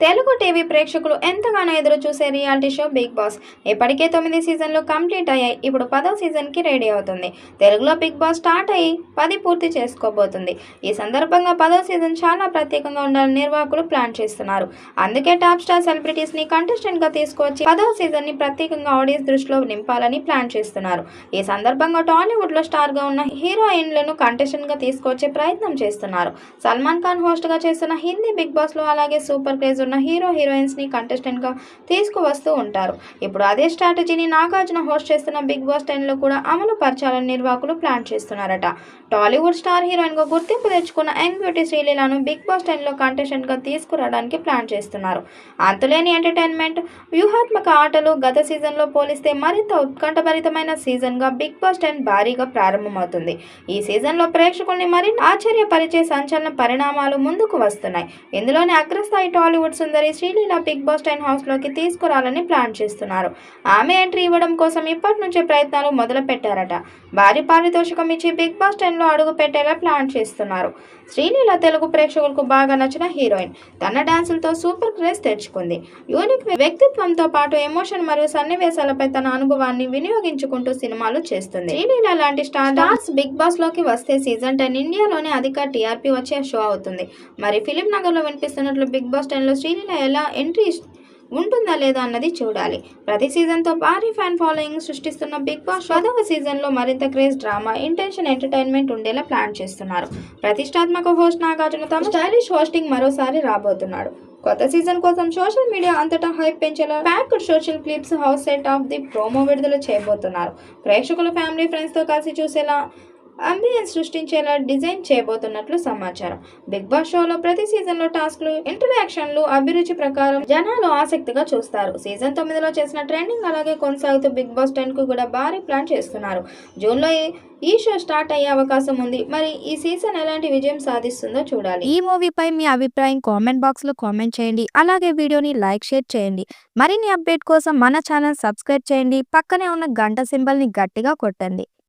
Telugu TV ప్రేక్షకులు ఎంతగానో ఎదురు చూసే రియాలిటీ షో బిగ్ బాస్ ఇప్పటికే 9 సీజన్లు కంప్లీట్ అయ్యాయి. ఇప్పుడు 10వ సీజన్కి రెడీ అవుతుంది. తెలుగులో బిగ్ బాస్ స్టార్ట్ అయ్యి 10 పూర్తి చేసుకోబోతుంది. ఈ సందర్భంగా 10వ సీజన్ చాలా ప్రత్యేకంగా ఉండాలని నిర్వాహకులు ప్లాన్ చేస్తున్నారు. అందుకే టాప్ స్టార్ సెలబ్రిటీస్ని కంటెస్టెంట్గా తీసుకువచ్చి 10వ సీజన్ని ప్రత్యేకంగా ఆడియన్స్ దృష్టిలో నింపాలని ప్లాన్ చేస్తున్నారు. ఈ సందర్భంగా టాలీవుడ్లో స్టార్గా ఉన్న హీరోయిన్లను కంటెస్టెంట్గా తీసుకువచ్చే ప్రయత్నం చేస్తున్నారు. సల్మాన్ ఖాన్ హోస్ట్గా చేస్తున్న హిందీ బిగ్ బాస్లో అలాగే సూపర్ క్రేజ్ ఉన్న హీరోయిన్స్ని కంటెస్టెంట్గా తీసుకువస్తూ ఉంటారు. ఇప్పుడు అదే స్ట్రాటజీని నాగార్జున హోస్ట్ చేస్తున్న బిగ్ బాస్ 10లో కూడా అమలు పరచాలని నిర్వాహకులు ప్లాన్ చేస్తున్నారట. టాలీవుడ్ స్టార్ హీరోయిన్గా గుర్తింపు తెచ్చుకున్న యంగ్ బ్యూటీ శ్రీలీలను బిగ్ బాస్ 10లో కంటెస్టెంట్గా తీసుకురావడానికి ప్లాన్ చేస్తున్నారు. అంతులేని ఎంటర్టైన్మెంట్, వ్యూహాత్మక ఆటలు. గత సీజన్లో పోలిస్తే మరింత ఉత్కంఠభరితమైన సీజన్గా బిగ్ బాస్ 10 భారీగా ప్రారంభమవుతుంది. ఈ సీజన్లో ప్రేక్షకుల్ని మరిన్ని ఆశ్చర్యపరిచే సంచలన పరిణామాలు ముందుకు వస్తున్నాయి. ఇందులోని అగ్రస్థాయి టాలీవుడ్ సుందరి శ్రీలీల బిగ్ బాస్ 10 హౌస్లోకి తీసుకురావాలని ప్లాన్ చేస్తున్నారు. ఆమె ఎంట్రీ ఇవ్వడం కోసం ఇప్పటి నుంచే ప్రయత్నాలు మొదలు పెట్టారట. భారీ పారితోషికం ఇచ్చి బిగ్ బాస్ 10లో అడుగు పెట్టేలా ప్లాన్ చేస్తున్నారు. శ్రీలీల తెలుగు ప్రేక్షకులకు బాగా నచ్చిన హీరోయిన్. తన డాన్సులతో సూపర్ క్రేజ్ తెచ్చుకుంది. యూనిక్ వ్యక్తిత్వంతో పాటు ఎమోషన్ మరియు సన్నివేశాలపై తన అనుభవాన్ని వినియోగించుకుంటూ సినిమాలు చేస్తుంది. శ్రీలీల లాంటి స్టార్స్ బిగ్ బాస్ లోకి వస్తే సీజన్ 10 ఇండియాలోనే అధిక టీఆర్పీ వచ్చే షో అవుతుంది. మరి ఫిలిం నగర్లో వినిపిస్తున్నట్లు బిగ్ బాస్ 10లో శ్రీలీల ఎలా ఎంట్రీ ఉంటుందా లేదా అన్నది చూడాలి. ప్రతి సీజన్తో భారీ ఫ్యాన్ ఫాలోయింగ్ సృష్టిస్తున్న బిగ్ బాస్ 10వ సీజన్లో మరింత క్రేజ్, డ్రామా, ఇంటెన్షన్, ఎంటర్టైన్మెంట్ ఉండేలా ప్లాన్ చేస్తున్నారు. ప్రతిష్టాత్మక హోస్ట్ నాగార్జున తమ స్టైలిష్ హోస్టింగ్ మరోసారి రాబోతున్నాడు. కొత్త సీజన్ కోసం సోషల్ మీడియా అంతటా హైప్ పెంచేలా packed social clips, house set off the promo విడుదల చేయబోతున్నారు. ప్రేక్షకులు ఫ్యామిలీ, ఫ్రెండ్స్తో కలిసి చూసేలా అంబియన్స్ సృష్టించేలా డిజైన్ చేయబోతున్నట్లు సమాచారం. బిగ్ బాస్ షోలో ప్రతి సీజన్లో టాస్క్లు, ఇంటరాక్షన్లు అభిరుచి ప్రకారం జనాలు ఆసక్తిగా చూస్తారు. సీజన్ 9లో చేసిన ట్రెండింగ్ అలాగే కొనసాగుతూ బిగ్ బాస్ 10కు కూడా భారీ ప్లాన్ చేస్తున్నారు. జూన్లో ఈ షో స్టార్ట్ అయ్యే అవకాశం ఉంది. మరి ఈ సీజన్ ఎలాంటి విజయం సాధిస్తుందో చూడాలి. ఈ మూవీపై మీ అభిప్రాయం కామెంట్ బాక్స్ లో కామెంట్ చేయండి. అలాగే వీడియోని లైక్, షేర్ చేయండి. మరిన్ని అప్డేట్ కోసం మన ఛానల్ సబ్స్క్రైబ్ చేయండి. పక్కనే ఉన్న గంట సింబల్ ని గట్టిగా కొట్టండి.